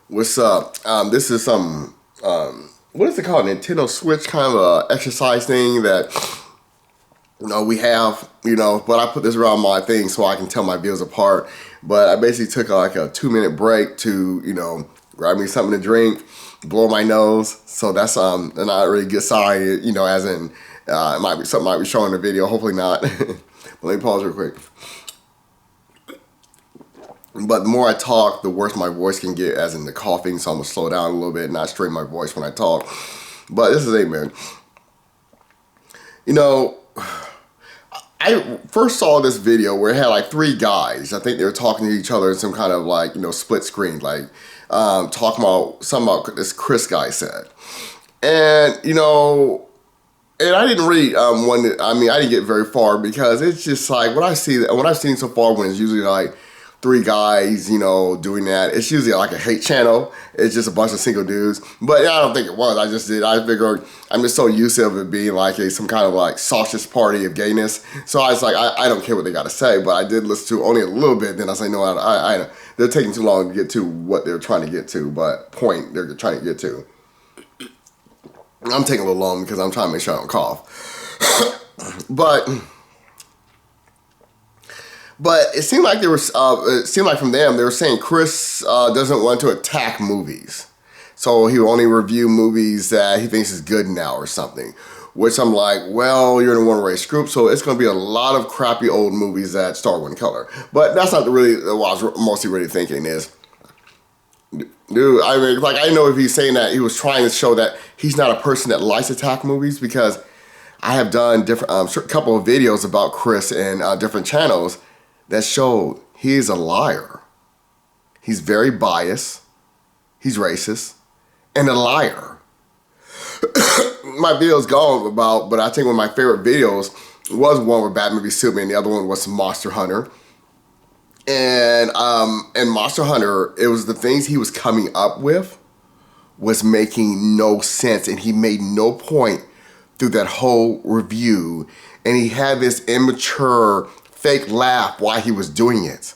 What's up? This is some what is it called? Nintendo Switch kind of a exercise thing that we have. But I put this around my thing so I can tell my videos apart. But I basically took like a 2-minute break to grab me something to drink, blow my nose. So that's not a really good sign. As in it might be something might be showing in the video. Hopefully not. But let me pause real quick. But the more I talk, the worse my voice can get, as in the coughing. So I'm gonna slow down a little bit, not strain my voice when I talk. But this is it, man. I first saw this video where it had like 3 guys. I think they were talking to each other in some kind of like split screen, like talking about something about this Chris guy said, and and I didn't really I didn't get very far because it's just like what I've seen so far when it's usually like 3 guys, doing that. It's usually like a hate channel. It's just a bunch of single dudes. But I don't think it was. I figured I'm just so used to it being like some kind of like sausage party of gayness. So I was like, I don't care what they got to say. But I did listen to only a little bit. Then I say, no, I they're taking too long to get to what they're trying to get to. But point they're trying to get to. I'm taking a little long because I'm trying to make sure I don't cough. But it seemed like from them they were saying Chris doesn't want to attack movies, so he will only review movies that he thinks is good now or something. Which I'm like, well, you're in a one-race group, so it's going to be a lot of crappy old movies that star one color. But that's not really what I was mostly really thinking is, dude. I mean, like I know if he's saying that he was trying to show that he's not a person that likes attack movies, because I have done different couple of videos about Chris and different channels that showed he is a liar. He's very biased. He's racist and a liar. My video's gone about, but I think one of my favorite videos was one with Batman v Superman. The other one was Monster Hunter. And Monster Hunter, it was the things he was coming up with was making no sense, and he made no point through that whole review. And he had this immature fake laugh while he was doing it.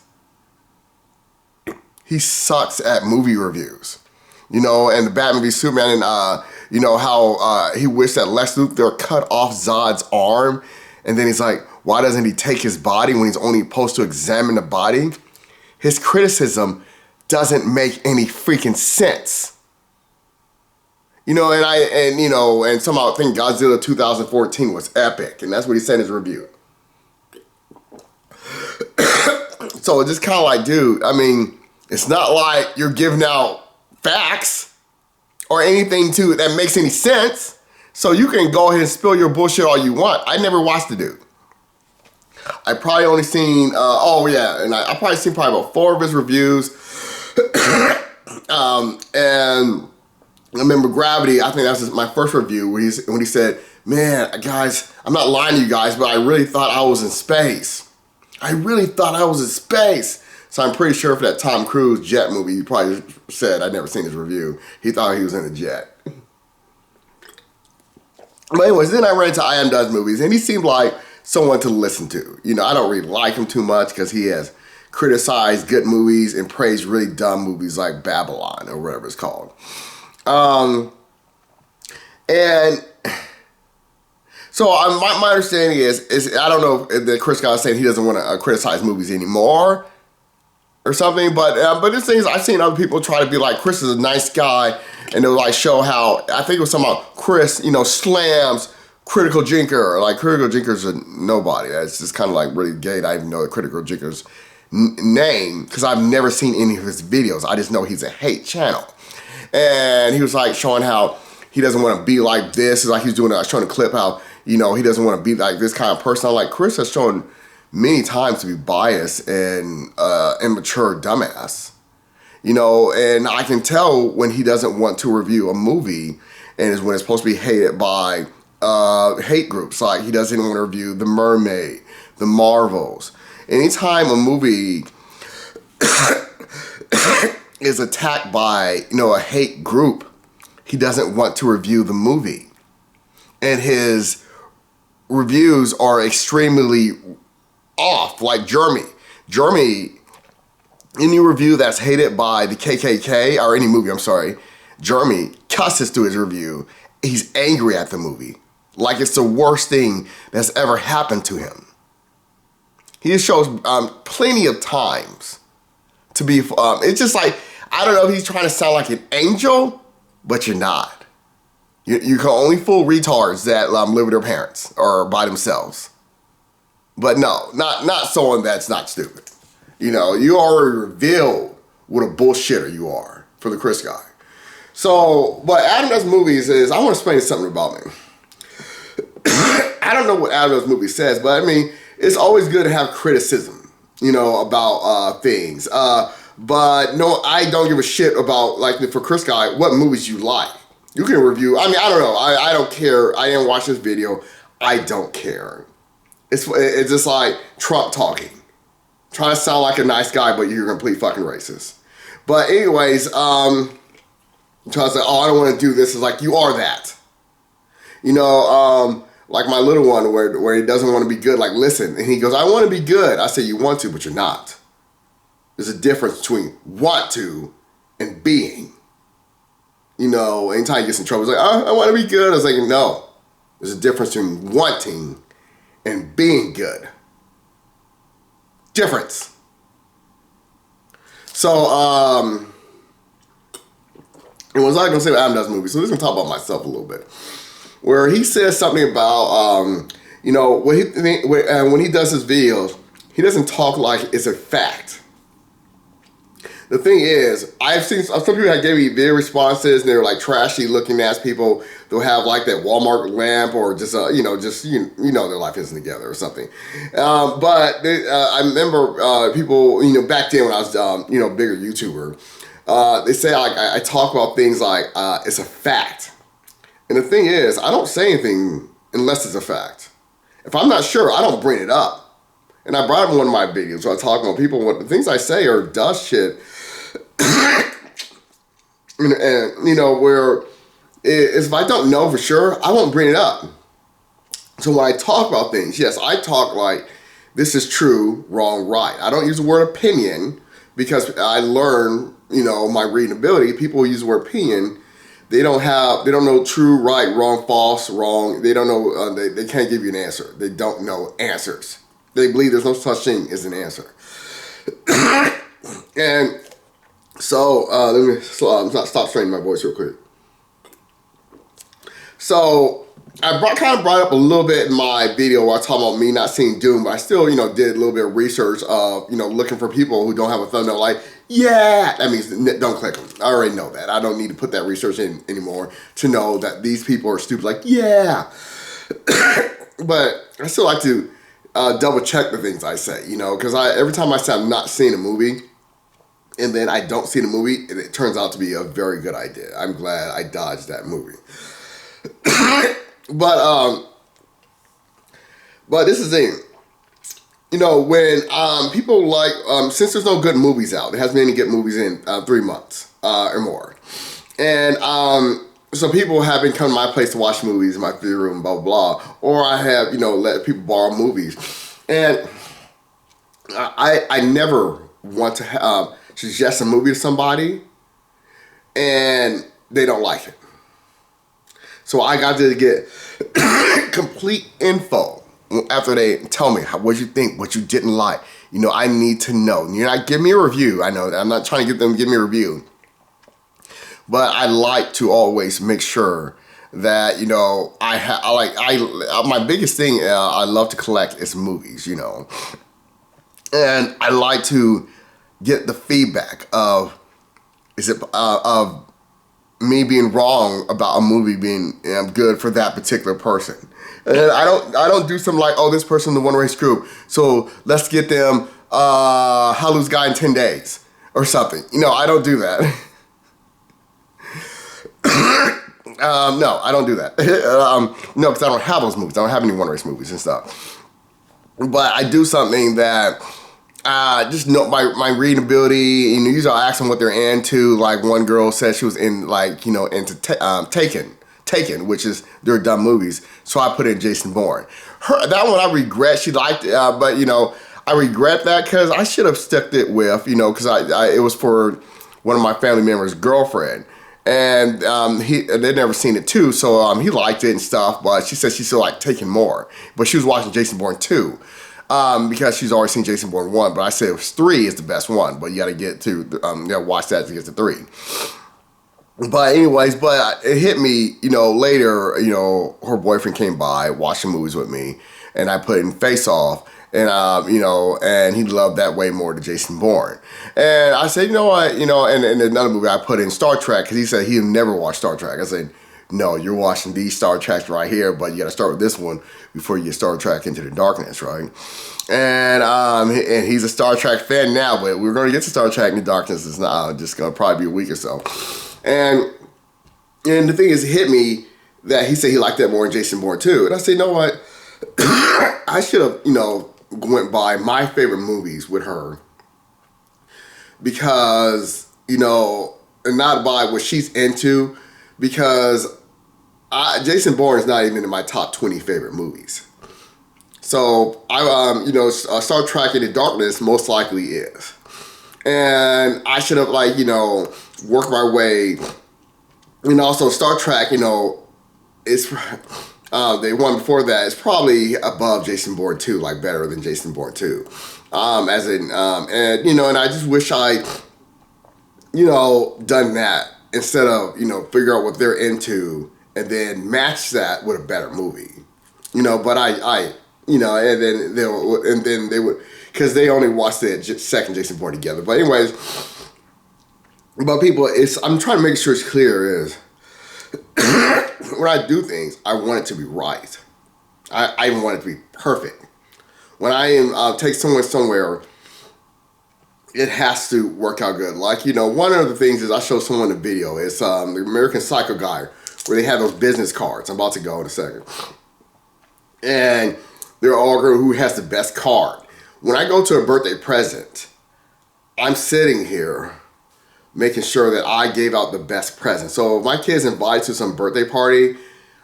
He sucks at movie reviews. And the Batman v Superman, and how he wished that Lex Luthor cut off Zod's arm, and then he's like, why doesn't he take his body when he's only supposed to examine the body? His criticism doesn't make any freaking sense. And somehow I think Godzilla 2014 was epic, and that's what he said in his review. So it's just kind of like, dude, I mean, it's not like you're giving out facts or anything that makes any sense. So you can go ahead and spill your bullshit all you want. I never watched the dude. I probably only seen, and I probably seen about 4 of his reviews. And I remember Gravity, I think that was my first review when he said, man, guys, I'm not lying to you guys, but I really thought I was in space. So I'm pretty sure for that Tom Cruise jet movie, he probably said, I'd never seen his review, he thought he was in a jet. But anyways, then I ran into I Am Does Movies, and he seemed like someone to listen to. I don't really like him too much because he has criticized good movies and praised really dumb movies like Babylon or whatever it's called. And so my understanding is I don't know if the Chris guy is saying he doesn't want to criticize movies anymore or something, but this thing is, I've seen other people try to be like, Chris is a nice guy, and they'll like show how, I think it was something about Chris, slams Critical Jinker. Like, Critical Jinker's a nobody. It's just kind of like really gay that I even know the Critical Jinker's name, because I've never seen any of his videos. I just know he's a hate channel. And he was like showing how he doesn't want to be like this. It's like he's doing showing a clip how, he doesn't want to be like this kind of person. I'm like, Chris has shown many times to be biased and immature dumbass. And I can tell when he doesn't want to review a movie, and is when it's supposed to be hated by hate groups. Like, he doesn't want to review The Mermaid, The Marvels. Anytime a movie is attacked by, a hate group, he doesn't want to review the movie. And his reviews are extremely off, like Jeremy. Jeremy any review that's hated by the KKK, or any movie, I'm sorry, Jeremy cusses through his review. He's angry at the movie. Like it's the worst thing that's ever happened to him. He just shows plenty of times to be, it's just like, I don't know if he's trying to sound like an angel, but you're not. You can only fool retards that live with their parents or by themselves. But no, not someone that's not stupid. You know, you already revealed what a bullshitter you are for the Chris guy. So, but Adam Does Movies is, I want to explain something about me. I don't know what Adam Does Movies says, but I mean, it's always good to have criticism, you know, about things. But no, I don't give a shit about, like, for Chris guy, what movies you like. You can review, I mean, I don't know. I don't care. I didn't watch this video. I don't care. It's just like Trump talking. Trying to sound like a nice guy, but you're a complete fucking racist. But anyways, trying to say, oh, I don't want to do this. It's like, you are that. You know, like my little one where he doesn't want to be good. Like, listen. And he goes, I want to be good. I say, you want to, but you're not. There's a difference between want to and being. You know, anytime he gets in trouble, he's like, oh, I want to be good. I was like, no. There's a difference between wanting and being good. Difference. So, and what was I going to say about Adam Does Movies? So I'm just going to talk about myself a little bit. Where he says something about, you know, when he does his videos, he doesn't talk like it's a fact. The thing is, I've seen some people that gave me video responses, and they're like trashy looking ass people. They'll have like that Walmart lamp, or just you know their life isn't together or something. But I remember people, you know, back then when I was you know, bigger YouTuber, they say like I talk about things like it's a fact. And the thing is, I don't say anything unless it's a fact. If I'm not sure, I don't bring it up. And I brought up in one of my videos where I talk about people, what the things I say are dust shit. and you know, where if I don't know for sure, I won't bring it up. So when I talk about things, yes, I talk like this is true, wrong, right. I don't use the word opinion because I learn, you know, my reading ability. People use the word opinion. They don't know true, right, wrong, false, wrong. They don't know, they can't give you an answer. They don't know answers. They believe there's no such thing as an answer. And so, let me stop straining my voice real quick. So, I kind of brought up a little bit in my video where I talk about me not seeing Doom, but I still, you know, did a little bit of research of, you know, looking for people who don't have a thumbnail like, yeah, that means don't click them. I already know that. I don't need to put that research in anymore to know that these people are stupid. Like, yeah. But I still like to double check the things I say, you know, because every time I say I'm not seeing a movie, and then I don't see the movie, and it turns out to be a very good idea. I'm glad I dodged that movie. But this is the thing. You know, when people like, since there's no good movies out, there hasn't been any good movies in 3 months or more. And so people have been coming to my place to watch movies in my theater room, blah, blah, blah. Or I have, you know, let people borrow movies. And I never want to suggest a movie to somebody and they don't like it. So I got to get complete info after they tell me what you think, what you didn't like. You know, I need to know. You're not giving me a review. I know I'm not trying to get them to give me a review. But I like to always make sure that, you know, my biggest thing I love to collect is movies, you know. And I like to get the feedback of me being wrong about a movie being good for that particular person. And I don't do something like, oh, this person in the One Race group, so let's get them How to Lose a Guy in 10 Days or something. You know, I don't do that. No, I don't do that. No, because I don't have those movies. I don't have any One Race movies and stuff. But I do something that just know my reading ability. You know, usually I ask them what they're into. Like one girl said she was in, like, you know, into Taken, which is their dumb movies. So I put in Jason Bourne. That one I regret. She liked it, but you know, I regret that because I should have stuck it with, because it was for one of my family members' girlfriend. And they'd never seen it too, so he liked it and stuff, but she said she still liked Taking More. But she was watching Jason Bourne 2 because she's already seen Jason Bourne 1, but I said it was 3 is the best one, but you gotta get to, you gotta watch that to get to 3. But anyways, it hit me, later, her boyfriend came by, watching movies with me, and I put in Face Off, and, and he loved that way more than Jason Bourne. And I said, you know what, and another movie I put in Star Trek, because he said he'd never watched Star Trek. I said, no, you're watching these Star Treks right here, but you got to start with this one before you get Star Trek Into the Darkness, right? And he's a Star Trek fan now, but we're going to get to Star Trek Into Darkness. It's not just going to probably be a week or so. And the thing is, it hit me that he said he liked that more than Jason Bourne 2. And I said, you know what? I should have, went by my favorite movies with her because, and not by what she's into, because Jason Bourne is not even in my top 20 favorite movies. So, Star Trek Into Darkness most likely is. And I should have, worked my way. And also Star Trek, it's the one before that is probably above Jason Bourne 2, like better than Jason Bourne 2. And I just wish I, done that instead of, figure out what they're into and then match that with a better movie. But and then they would, because they only watched the second Jason Bourne together. But anyways, people, I'm trying to make sure it's clear is, when I do things, I want it to be right. I want it to be perfect. When I take someone somewhere, it has to work out good. Like, one of the things is I showed someone a video. It's the American Psycho guy, where they have those business cards. I'm about to go in a second. And they're all who has the best card. When I go to a birthday present, I'm sitting here making sure that I gave out the best present. So if my kid's invited to some birthday party,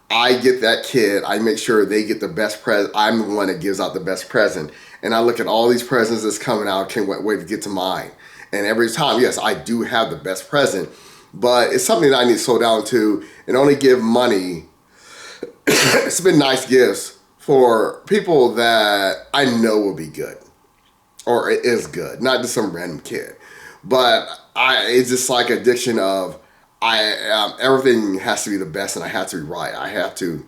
I get that kid, I make sure they get the best present. I'm the one that gives out the best present. And I look at all these presents that's coming out, can't wait to get to mine. And every time, yes, I do have the best present, but it's something that I need to slow down to and only give money, spend nice gifts for people that I know will be good or it is good, not just some random kid. But it's just like addiction of everything has to be the best and I have to be right. I have to,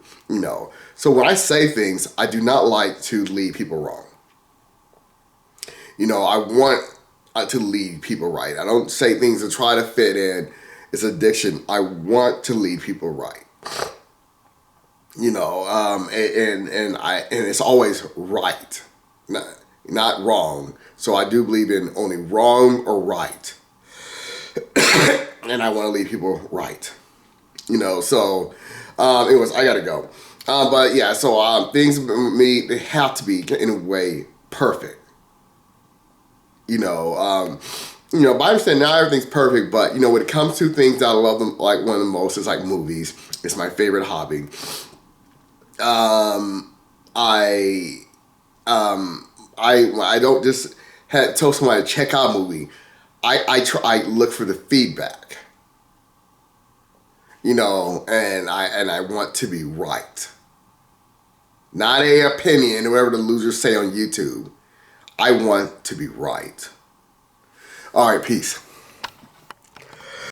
So when I say things, I do not like to lead people wrong. I want to lead people right. I don't say things to try to fit in. It's addiction. I want to lead people right. And it's always right, not wrong. So I do believe in only wrong or right. And I want to lead people right. So anyways, I gotta go. But yeah, so things with me, they have to be in a way perfect. But I understand not everything's perfect, but when it comes to things that I love them, like one of the most is like movies. It's my favorite hobby. I don't just tell somebody to check out a movie. I look for the feedback. And I want to be right. Not a opinion, whatever the losers say on YouTube. I want to be right. All right, peace.